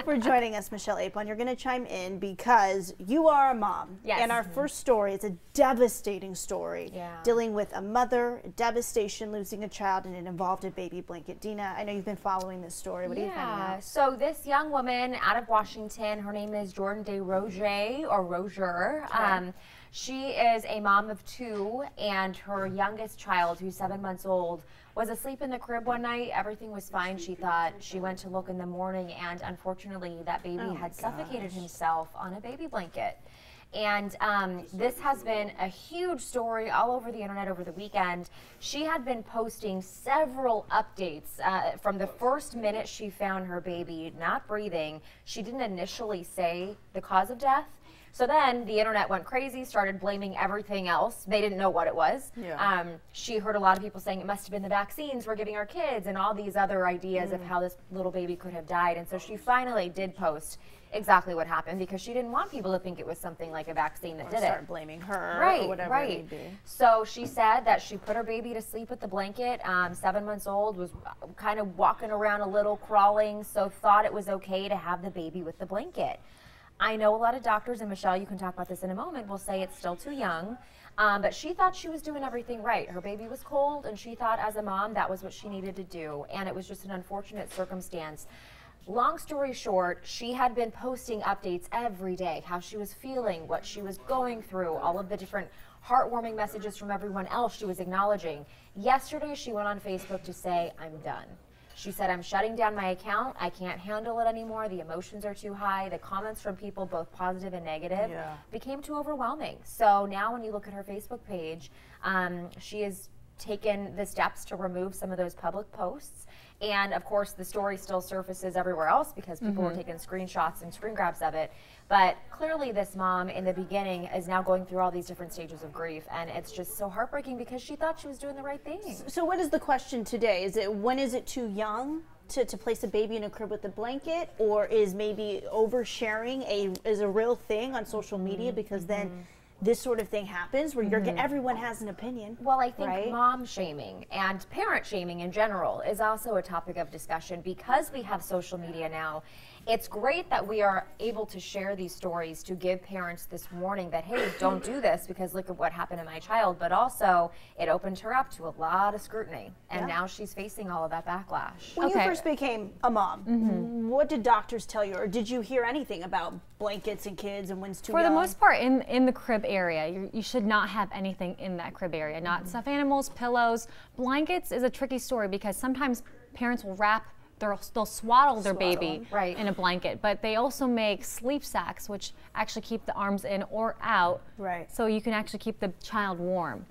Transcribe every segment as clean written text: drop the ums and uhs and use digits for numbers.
For joining us, Michelle Apon. You're going to chime in because you are a mom. Yes. And our first story is a devastating story. Yeah. Dealing with a mother, devastation, losing a child, and it involved a baby blanket. Dina, I know you've been following this story. What are you finding out? So this young woman out of Washington, her name is Jordan de Roger. Okay. She is a mom of two, and her youngest child, who's 7 months old, was asleep in the crib one night. Everything was fine, she thought. She went to look in the morning, and unfortunately, that baby had suffocated himself on a baby blanket. And this has been a huge story all over the internet over the weekend. She had been posting several updates from the first minute she found her baby not breathing. She didn't initially say the cause of death. So then the internet went crazy, started blaming everything else. They didn't know what it was. Yeah. She heard a lot of people saying it must have been the vaccines we're giving our kids and all these other ideas of how this little baby could have died. And so she finally did post exactly what happened because she didn't want people to think it was something like a vaccine that did it. Start blaming her or whatever it may be. So she said that she put her baby to sleep with the blanket. 7 months old, was kind of walking around a little, crawling, so thought it was okay to have the baby with the blanket. I know a lot of doctors, and Michelle, you can talk about this in a moment, will say it's still too young, but she thought she was doing everything right. Her baby was cold, and she thought as a mom that was what she needed to do, and it was just an unfortunate circumstance. Long story short, she had been posting updates every day, how she was feeling, what she was going through, all of the different heartwarming messages from everyone else she was acknowledging. Yesterday, she went on Facebook to say, "I'm done." She said, "I'm shutting down my account. I can't handle it anymore. The emotions are too high. The comments from people, both positive and negative, became too overwhelming." So now when you look at her Facebook page, she has taken the steps to remove some of those public posts. And of course, the story still surfaces everywhere else because people were taking screenshots and screen grabs of it. But clearly this mom in the beginning is now going through all these different stages of grief. And it's just so heartbreaking because she thought she was doing the right thing. So what is the question today? Is it when is it too young to place a baby in a crib with a blanket? Or is maybe oversharing is a real thing on social media? Because then this sort of thing happens where everyone has an opinion. Well, I think mom shaming and parent shaming in general is also a topic of discussion because we have social media now. It's great that we are able to share these stories to give parents this warning that, hey, don't do this because look at what happened to my child. But also, it opened her up to a lot of scrutiny. And now she's facing all of that backlash. When you first became a mom, what did doctors tell you? Or did you hear anything about blankets and kids and when's too young? For the most part, in the crib area, you should not have anything in that crib area. Not stuffed animals, pillows. Blankets is a tricky story because sometimes parents will they'll swaddle their baby in a blanket, but they also make sleep sacks, which actually keep the arms in or out, so you can actually keep the child warm.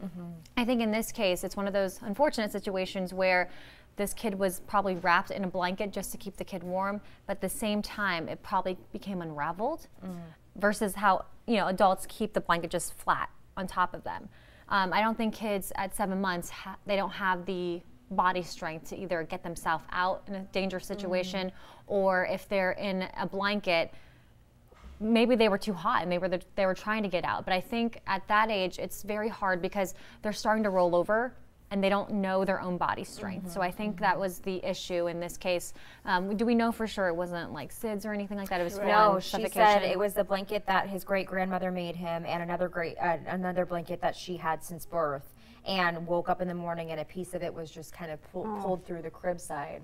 I think in this case, it's one of those unfortunate situations where this kid was probably wrapped in a blanket just to keep the kid warm, but at the same time, it probably became unraveled versus how adults keep the blanket just flat on top of them. I don't think kids at 7 months, they don't have the body strength to either get themselves out in a dangerous situation or if they're in a blanket, maybe they were too hot and they were trying to get out. But I think at that age, it's very hard because they're starting to roll over and they don't know their own body strength. So I think that was the issue in this case. Do we know for sure it wasn't like SIDS or anything like that? It was no, she said it was the blanket that his great-grandmother made him and another blanket that she had since birth, and woke up in the morning and a piece of it was just kind of pulled through the crib side.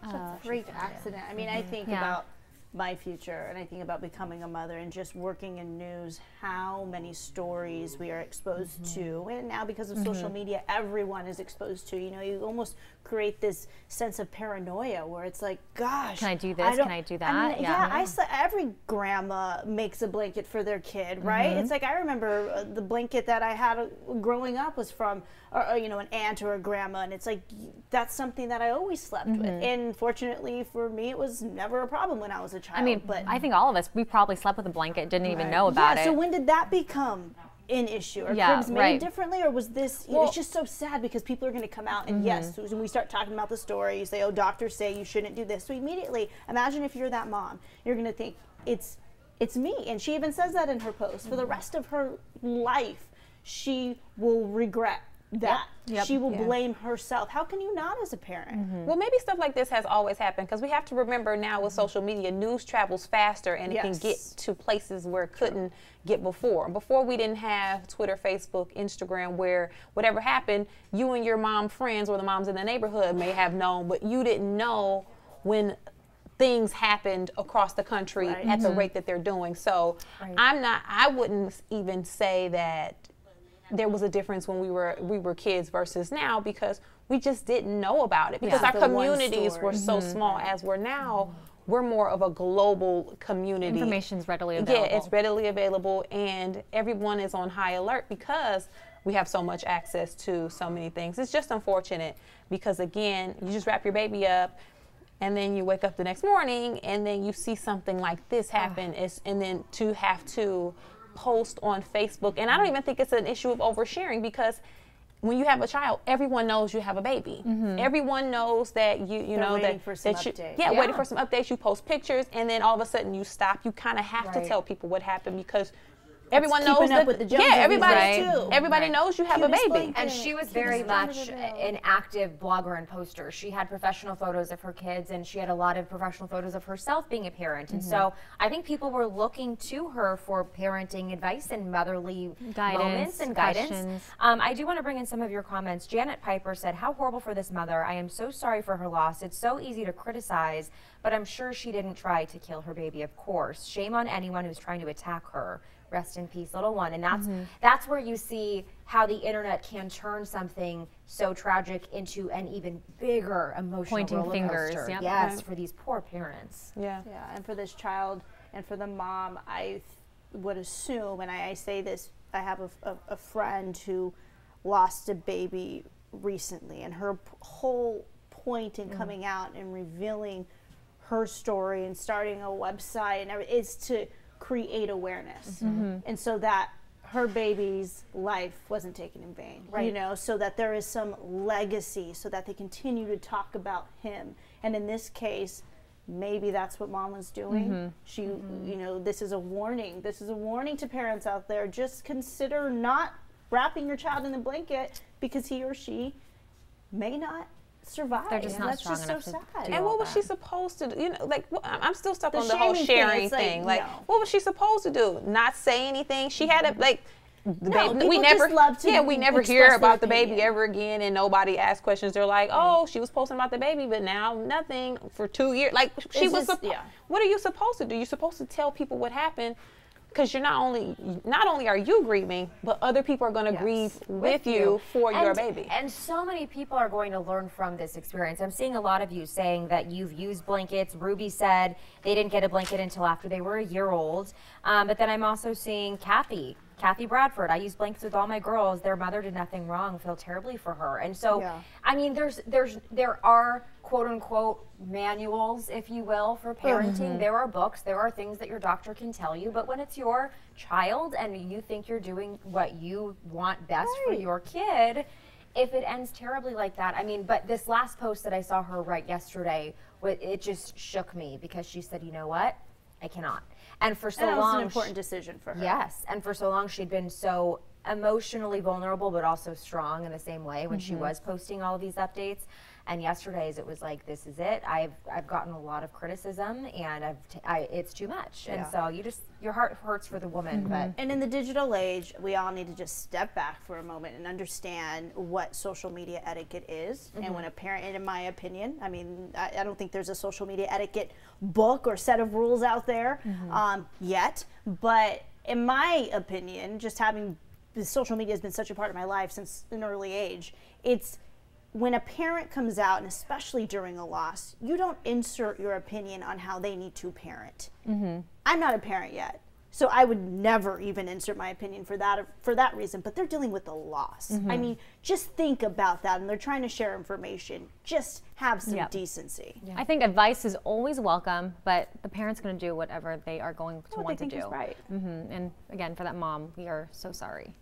Such a freak accident. I mean, I think about my future and I think about becoming a mother and just working in news, how many stories we are exposed to. And now because of social media, everyone is exposed to. You almost create this sense of paranoia where it's like, gosh. Can I do this? Can I do that? I saw every grandma makes a blanket for their kid, right? It's like I remember the blanket that I had growing up was from an aunt or a grandma, and it's like that's something that I always slept with. And fortunately for me, it was never a problem when I was a child. I mean, but I think all of us, we probably slept with a blanket, didn't even know about it. So when did that become an issue? Are cribs made differently, or was this, it's just so sad because people are going to come out and yes, when we start talking about the story, you say, oh, doctors say you shouldn't do this. So immediately, imagine if you're that mom, you're going to think, it's me. And she even says that in her post. For the rest of her life, she will regret that. She will blame herself. How can you not as a parent? Well, maybe stuff like this has always happened, because we have to remember now with social media, news travels faster and it can get to places where it couldn't get before. Before, we didn't have Twitter, Facebook, Instagram, where whatever happened, you and your mom friends or the moms in the neighborhood may have known, but you didn't know when things happened across the country at the rate that they're doing. So I wouldn't even say that there was a difference when we were kids versus now, because we just didn't know about it, because our communities were so small. As we're now, we're more of a global community. Information's readily available. Yeah, it's readily available, and everyone is on high alert because we have so much access to so many things. It's just unfortunate because, again, you just wrap your baby up and then you wake up the next morning and then you see something like this happen, and then to have to post on Facebook. And I don't even think it's an issue of oversharing, because when you have a child, everyone knows you have a baby. Everyone knows that you know that for some updates. Waiting for some updates. You post pictures, and then all of a sudden you stop. You kind of have to tell people what happened, because everyone knows that. With the Joneses, everybody knows you have a baby. And she was very much an active blogger and poster. She had professional photos of her kids, and she had a lot of professional photos of herself being a parent. And so I think people were looking to her for parenting advice and motherly moments and guidance. I do want to bring in some of your comments. Janet Piper said, "How horrible for this mother. I am so sorry for her loss. It's so easy to criticize, but I'm sure she didn't try to kill her baby, of course. Shame on anyone who's trying to attack her. Rest in peace, little one." And that's where you see how the internet can turn something so tragic into an even bigger emotional pointing fingers. Yes, for these poor parents. Yeah, and for this child and for the mom, I would assume, and I say this, I have a friend who lost a baby recently, and her whole point in coming out and revealing her story and starting a website and everything is to create awareness, and so that her baby's life wasn't taken in vain, you know, so that there is some legacy, so that they continue to talk about him. And in this case, maybe that's what mom was doing. She, you know, this is a warning. This is a warning to parents out there. Just consider not wrapping your child in the blanket, because he or she may not survive. They're just not strong enough so to sad. do And what was she supposed to do? You know, like, I'm still stuck on the whole sharing thing. Like, what was she supposed to do? Not say anything? She had a, like, the baby. We never, we never hear about the baby ever again, and nobody asks questions. They're like, oh, she was posting about the baby, but now nothing for 2 years. Like, she was, what are you supposed to do? You're supposed to tell people what happened, because you're not only are you grieving, but other people are going to grieve with you for your baby. And so many people are going to learn from this experience. I'm seeing a lot of you saying that you've used blankets. Ruby said they didn't get a blanket until after they were a year old. But then I'm also seeing Kathy Bradford. I use blankets with all my girls. Their mother did nothing wrong. Feel terribly for her. And so, I mean, there are quote unquote manuals, if you will, for parenting. There are books. There are things that your doctor can tell you. But when it's your child and you think you're doing what you want best for your kid, if it ends terribly like that, I mean, but this last post that I saw her write yesterday, it just shook me, because she said, you know what? I cannot. And for so long, that was an important decision for her. Yes, and for so long she'd been so emotionally vulnerable, but also strong in the same way when she was posting all of these updates. And yesterday's, it was like, this is it. I've gotten a lot of criticism, and it's too much. And so your heart hurts for the woman. But and in the digital age, we all need to just step back for a moment and understand what social media etiquette is. And when a parent, and in my opinion, I mean, I don't think there's a social media etiquette book or set of rules out there yet. But in my opinion, just having social media has been such a part of my life since an early age, it's when a parent comes out, and especially during a loss, you don't insert your opinion on how they need to parent. I'm not a parent yet, so I would never even insert my opinion for that reason. But they're dealing with a loss. I mean, just think about that. And they're trying to share information. Just have some decency. I think advice is always welcome, but the parent's going to do whatever they are going to want to do. Right. And again, for that mom, we are so sorry.